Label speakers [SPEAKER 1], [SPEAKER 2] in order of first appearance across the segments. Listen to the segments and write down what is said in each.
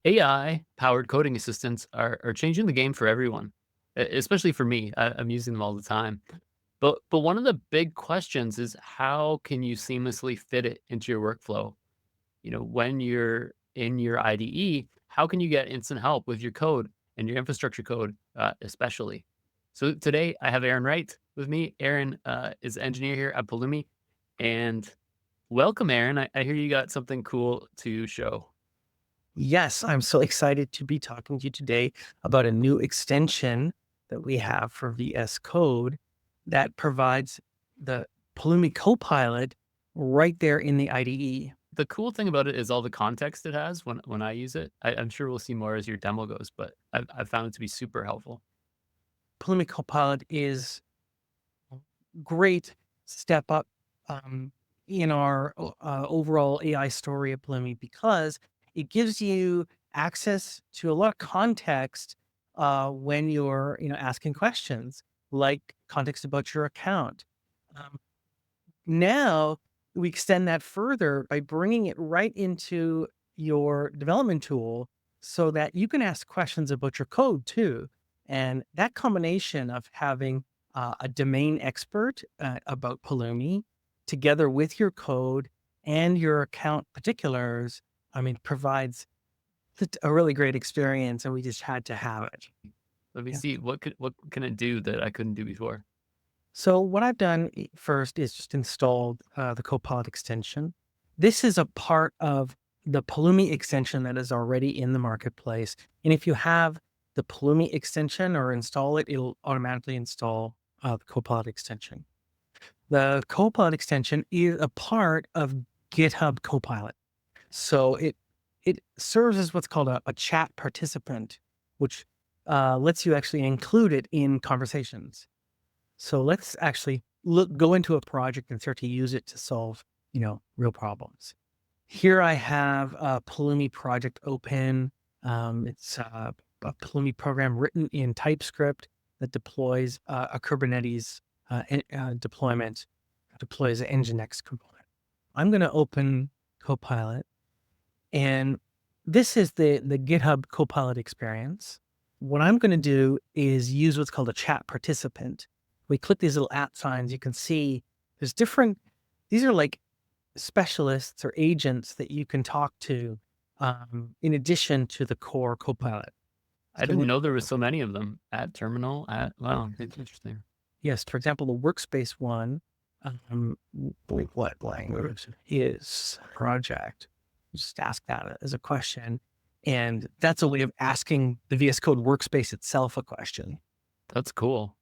[SPEAKER 1] AI-powered coding assistants are changing the game for everyone, especially for me. I'm using them all the time. But one of the big questions is how can you seamlessly fit it into your workflow? When you're in your IDE, how can you get instant help with your code and your infrastructure code, especially? So today I have Aaron Wright with me. Aaron is an engineer here at Pulumi, and welcome, Aaron. I hear you got something cool to show.
[SPEAKER 2] Yes, I'm so excited to be talking to you today about a new extension that we have for VS Code that provides the Pulumi Copilot right there in the IDE.
[SPEAKER 1] The cool thing about it is all the context it has when I use it. I'm sure we'll see more as your demo goes, but I've found it to be super helpful.
[SPEAKER 2] Pulumi Copilot is a great step up um, in our overall AI story at Pulumi because it gives you access to a lot of context when you're asking questions, like context about your account. Um, Now we extend that further by bringing it right into your development tool so that you can ask questions about your code too. And that combination of having a domain expert about Pulumi together with your code and your account particulars, I mean, provides a really great experience. And we just had to have it.
[SPEAKER 1] Let me
[SPEAKER 2] Yeah.
[SPEAKER 1] see what can it do that I couldn't do before.
[SPEAKER 2] So what I've done first is just installed the Copilot extension. This is a part of the Pulumi extension that is already in the marketplace. And if you have the Pulumi extension or install it, it'll automatically install the Copilot extension. The Copilot extension is a part of GitHub Copilot. So it serves as what's called a chat participant, which lets you actually include it in conversations. So let's actually go into a project and start to use it to solve, real problems. Here I have a Pulumi project open. It's a Pulumi program written in TypeScript that deploys a Kubernetes deployment, deploys an Nginx component. I'm going to open Copilot, and this is the GitHub Copilot experience. What I'm going to do is use what's called a chat participant. We click these little @ signs. You can see there's these are like specialists or agents that you can talk to in addition to the core Copilot.
[SPEAKER 1] I
[SPEAKER 2] So
[SPEAKER 1] didn't know there was so many of them at terminal. Wow, it's interesting.
[SPEAKER 2] yes, for example, the workspace one, what language is project? Just ask that as a question. And that's a way of asking the VS Code workspace itself a question.
[SPEAKER 1] That's cool.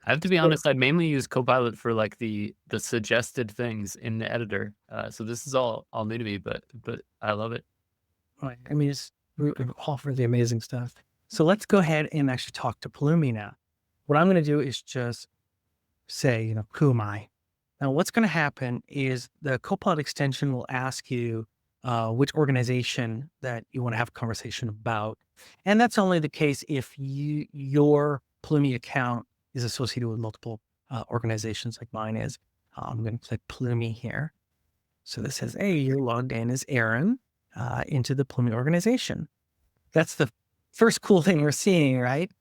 [SPEAKER 1] I have to be
[SPEAKER 2] So,
[SPEAKER 1] honest, I mainly use Copilot for like the suggested things in the editor. So this is all new to me, but I love it.
[SPEAKER 2] right, I mean, it's all really amazing stuff. So let's go ahead and actually talk to Pulumi now. What I'm going to do is just say, who am I? Now, what's going to happen is the Copilot extension will ask you which organization that you want to have a conversation about. And that's only the case if your Pulumi account is associated with multiple organizations like mine is. I'm going to click Pulumi here. So this says, hey, you're logged in as Aaron into the Pulumi organization. That's the first cool thing we're seeing, right?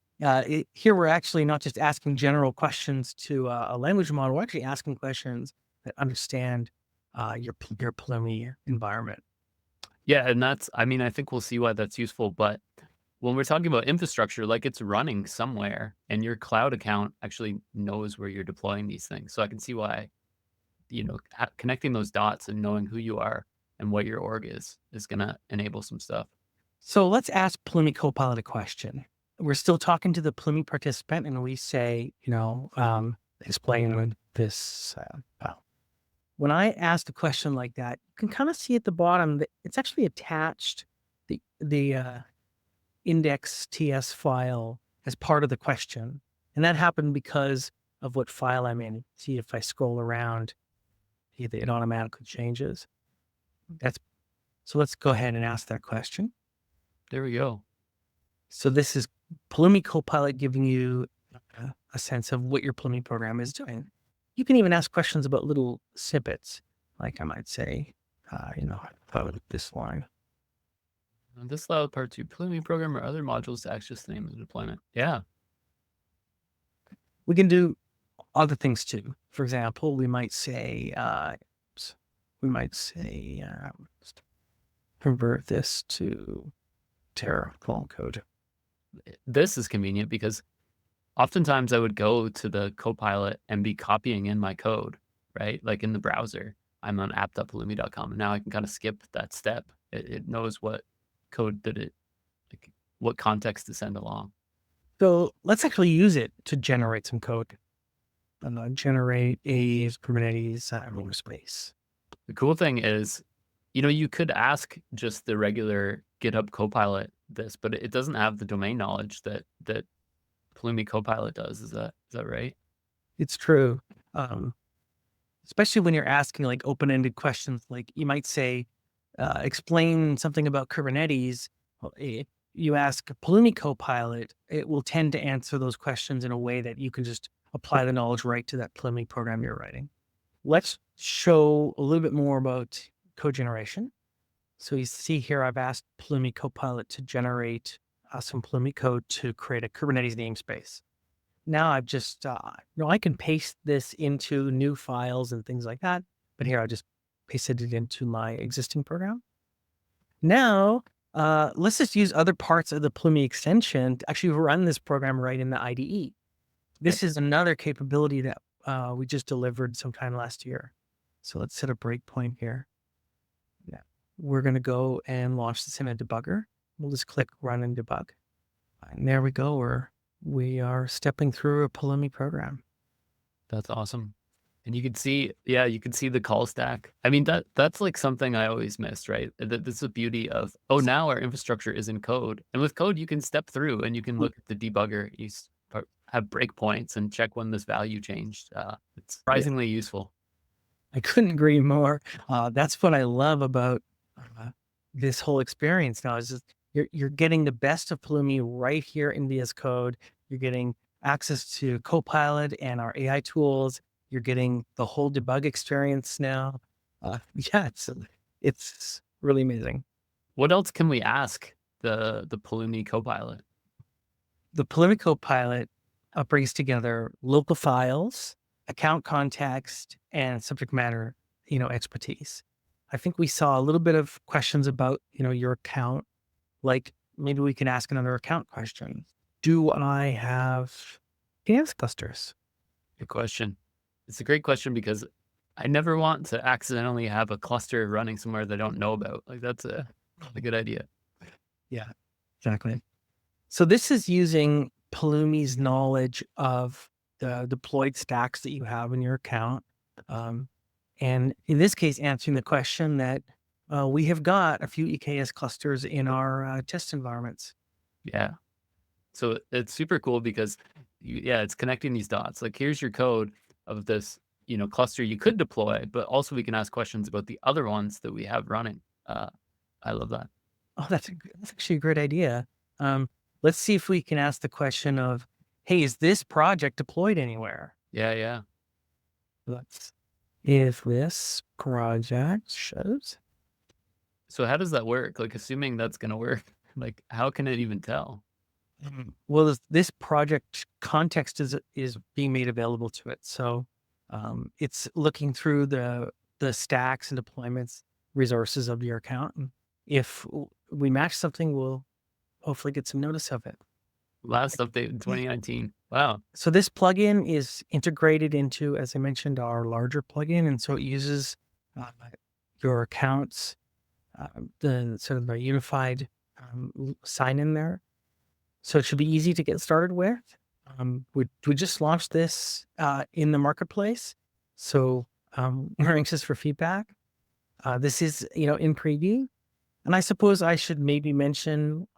[SPEAKER 2] Here we're actually not just asking general questions to a language model, we're actually asking questions that understand your Pulumi environment.
[SPEAKER 1] Yeah, and I mean, I think we'll see why that's useful. But when we're talking about infrastructure, like it's running somewhere, and your cloud account actually knows where you're deploying these things. So I can see why, connecting those dots and knowing who you are and what your org is gonna enable some stuff.
[SPEAKER 2] So let's ask Pulumi Copilot a question. We're still talking to the Pulumi participant, and we say, explain with this. Well, when I ask a question like that, you can kind of see at the bottom that it's actually attached the index TS file as part of the question. And that happened because of what file I'm in. See, if I scroll around, it automatically changes. So let's go ahead and ask that question.
[SPEAKER 1] There we go.
[SPEAKER 2] So this is Pulumi Copilot giving you a sense of what your Pulumi program is doing. You can even ask questions about little snippets, like I might say, this line.
[SPEAKER 1] This allows part two Pulumi program or other modules to access the name of the deployment. Yeah.
[SPEAKER 2] We can do other things too. For example, we might say, convert this to Terraform code.
[SPEAKER 1] This is convenient because oftentimes I would go to the Copilot and be copying in my code, right? Like in the browser, I'm on app.pulumi.com, and now I can kind of skip that step. It knows what code did it, like what context to send along.
[SPEAKER 2] So let's actually use it to generate some code. Generate a Kubernetes namespace.
[SPEAKER 1] The cool thing is, you could ask just the regular GitHub Copilot this, but it doesn't have the domain knowledge that Pulumi Copilot does. Is that right?
[SPEAKER 2] It's true. Especially when you're asking like open-ended questions, like you might say, explain something about Kubernetes. Well, you ask Pulumi Copilot, it will tend to answer those questions in a way that you can just apply the knowledge right to that Pulumi program you're writing. Let's show a little bit more about code generation. So you see here, I've asked Pulumi Copilot to generate some Pulumi code to create a Kubernetes namespace. Now I've just, I can paste this into new files and things like that. But here I just pasted it into my existing program. Now, let's just use other parts of the Pulumi extension to actually run this program right in the IDE. This is another capability that we just delivered sometime last year. So let's set a breakpoint here. Yeah, we're going to go and launch this in a debugger. We'll just click run and debug. And there we go. We are stepping through a Pulumi program.
[SPEAKER 1] That's awesome. And you can see, the call stack. I mean, that's like something I always missed, right? This is the beauty of, now our infrastructure is in code. And with code, you can step through and you can look at the debugger. You have breakpoints and check when this value changed. It's surprisingly useful.
[SPEAKER 2] I couldn't agree more. That's what I love about this whole experience now is just you're getting the best of Pulumi right here in VS Code. You're getting access to Copilot and our AI tools. You're getting the whole debug experience now. It's really amazing.
[SPEAKER 1] What else can we ask the Pulumi Copilot?
[SPEAKER 2] The Pulumi Copilot brings together local files, account context, and subject matter, expertise. I think we saw a little bit of questions about, your account. Like maybe we can ask another account question. Do I have AWS clusters?
[SPEAKER 1] Good question. It's a great question because I never want to accidentally have a cluster running somewhere they don't know about. Like that's a good idea.
[SPEAKER 2] Yeah, exactly. So this is using Pulumi's knowledge of the deployed stacks that you have in your account. And in this case, answering the question that we have got a few EKS clusters in our test environments.
[SPEAKER 1] Yeah. So it's super cool because, it's connecting these dots. Like here's your code of this, cluster you could deploy, but also we can ask questions about the other ones that we have running. I love that.
[SPEAKER 2] Oh, that's actually a great idea. Let's see if we can ask the question of, hey, is this project deployed anywhere?
[SPEAKER 1] Yeah.
[SPEAKER 2] If this project shows.
[SPEAKER 1] So how does that work? Like assuming that's going to work, like how can it even tell?
[SPEAKER 2] Well, this project context is being made available to it. So it's looking through the stacks and deployments resources of your account. And if we match something, we'll hopefully get some notice of it.
[SPEAKER 1] Last update in 2019. Wow.
[SPEAKER 2] So this plugin is integrated into, as I mentioned, our larger plugin. And so it uses your accounts, the sort of a unified sign in there. So it should be easy to get started with. We just launched this in the marketplace. So we're anxious for feedback. This is, in preview. And I suppose I should maybe mention,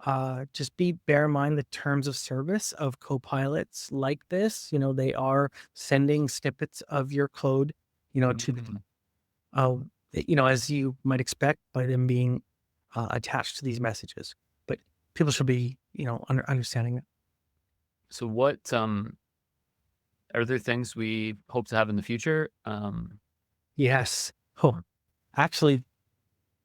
[SPEAKER 2] just bear in mind the terms of service of Copilots like this. They are sending snippets of your code, to them, as you might expect by them being attached to these messages. But people should be, understanding that.
[SPEAKER 1] So what are there things we hope to have in the future?
[SPEAKER 2] Yes. Oh, actually,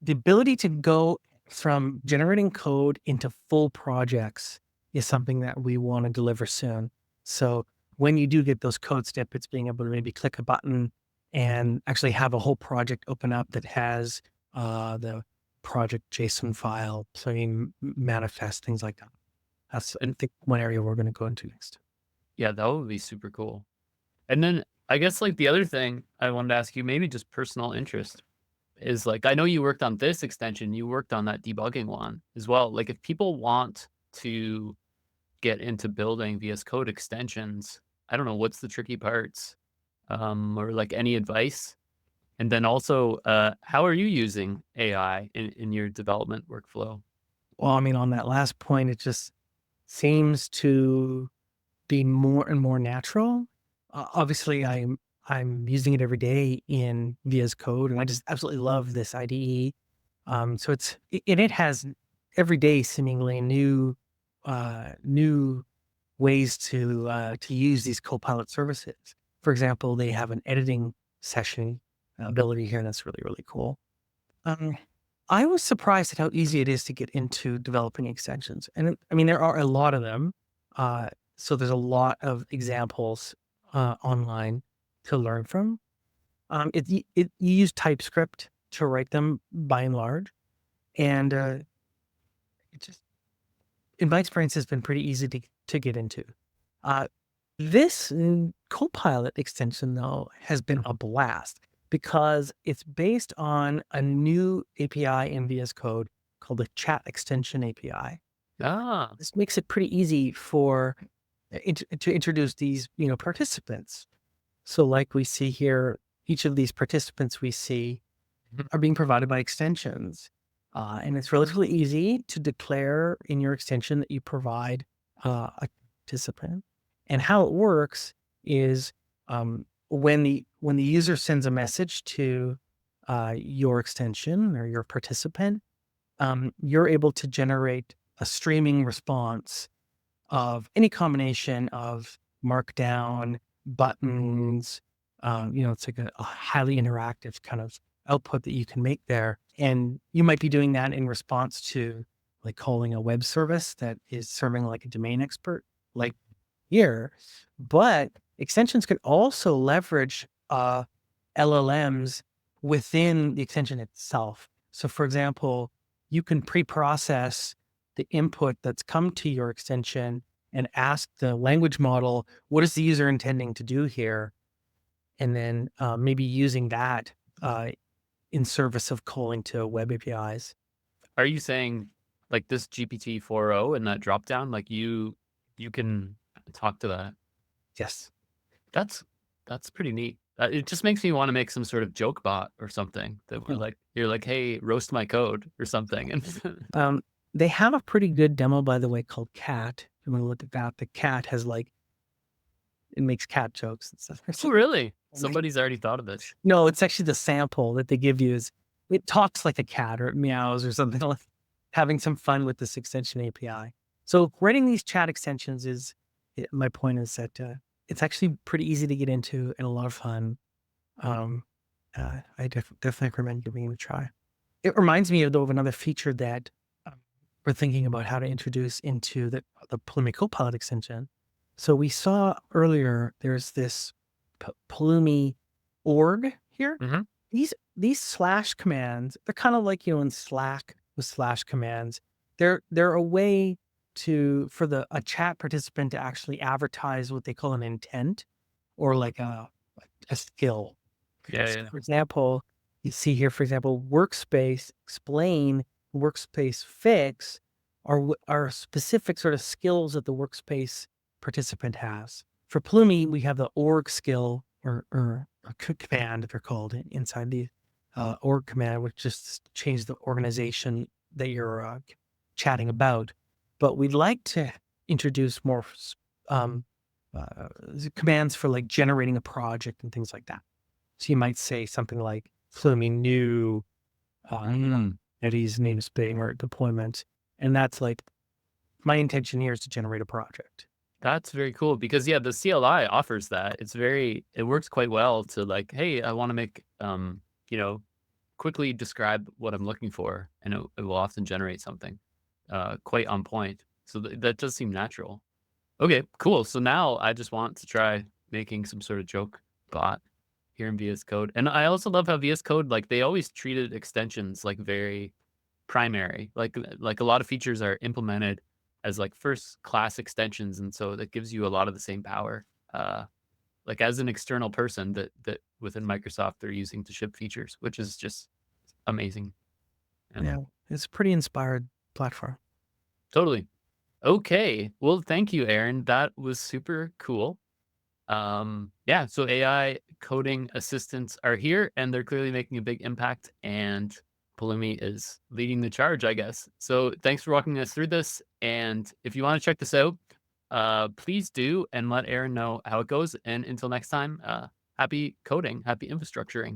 [SPEAKER 2] the ability to go from generating code into full projects is something that we want to deliver soon. So when you do get those code snippets, being able to maybe click a button and actually have a whole project open up that has the project JSON file, so you can manifest things like that. That's, I think, one area we're going to go into next.
[SPEAKER 1] Yeah, that would be super cool. And then I guess like the other thing I wanted to ask you, maybe just personal interest, is like I know you worked on this extension, you worked on that debugging one as well. Like if people want to get into building VS Code extensions, I don't know what's the tricky parts, or like any advice. And then also, how are you using AI in your development workflow?
[SPEAKER 2] Well, I mean, on that last point, it just seems to be more and more natural. Obviously, I'm using it every day in VS Code, and I just absolutely love this IDE. So and it has every day seemingly new ways to use these Copilot services. For example, they have an editing session ability here, and that's really really cool. Um, I was surprised at how easy it is to get into developing extensions. And I mean, there are a lot of them. So there's a lot of examples online to learn from. You use TypeScript to write them by and large. And it just, in my experience, has been pretty easy to get into. Uh, this Copilot extension, though, has been a blast because it's based on a new API in VS Code called the Chat Extension API.
[SPEAKER 1] Ah,
[SPEAKER 2] This makes it pretty easy for to introduce these, participants. So, like we see here, each of these participants we see
[SPEAKER 1] mhm.
[SPEAKER 2] are being provided by extensions, and it's relatively easy to declare in your extension that you provide a participant. And how it works is when the user sends a message to your extension or your participant, you're able to generate a streaming response of any combination of markdown, buttons. It's like a highly interactive kind of output that you can make there. And you might be doing that in response to like calling a web service that is serving like a domain expert, like here. But extensions could also leverage LLMs within the extension itself. So, for example, you can pre-process the input that's come to your extension and ask the language model, what is the user intending to do here? And then maybe using that uh, in service of calling to web APIs.
[SPEAKER 1] Are you saying like this GPT 4.0 and that drop down, like you can talk to that?
[SPEAKER 2] Yes.
[SPEAKER 1] That's that's pretty neat. It just makes me want to make some sort of joke bot or something that we're
[SPEAKER 2] Yeah.
[SPEAKER 1] like, you're like, hey, roast my code or something. And
[SPEAKER 2] Um, they have a pretty good demo, by the way, called Cat. If you want to look at that, the cat has like, it makes cat jokes and stuff.
[SPEAKER 1] oh, really? Somebody's already thought of this.
[SPEAKER 2] No, it's actually the sample that they give you is it talks like a cat or it meows or something like having some fun with this extension API. So writing these chat extensions my point is that it's actually pretty easy to get into and a lot of fun. Um, I definitely recommend giving it a try. It reminds me of another feature that um, we're thinking about how to introduce into the Pulumi Copilot extension. So we saw earlier there's this Pulumi org here.
[SPEAKER 1] Hmm.
[SPEAKER 2] These slash commands, they're kind of like, in Slack with slash commands. They're a way for a chat participant to actually advertise what they call an intent or like a skill.
[SPEAKER 1] Yeah,
[SPEAKER 2] So
[SPEAKER 1] yeah.
[SPEAKER 2] for example, you see here, for example, workspace explain, workspace fix are specific sort of skills that the workspace participant has. For Plumi, we have the org skill or a command, they're called inside the org command, which just changes the organization that you're chatting about. But we'd like to introduce more um, uh, commands for like generating a project and things like that. So you might say something like Plumi new
[SPEAKER 1] Mm.
[SPEAKER 2] entities namespace or deployment. And that's like my intention here is to generate a project.
[SPEAKER 1] That's very cool because yeah, the CLI offers that. It works quite well to like, hey, I want to make you know, quickly describe what I'm looking for, and it will often generate something quite on point. So that does seem natural. Okay, cool. So now I just want to try making some sort of joke bot here in VS Code. And I also love how VS Code, like they always treated extensions like very primary. Like a lot of features are implemented as like first class extensions. And so that gives you a lot of the same power. Like as an external person that within Microsoft they're using to ship features, which is just amazing. Yeah,
[SPEAKER 2] Yeah, it's a pretty inspired platform.
[SPEAKER 1] totally. Okay. Well, thank you, Aaron. That was super cool. Yeah, so AI coding assistants are here and they're clearly making a big impact, and Pulumi is leading the charge, I guess. So thanks for walking us through this. And if you want to check this out, please do and let Aaron know how it goes. And until next time, happy coding, happy infrastructuring.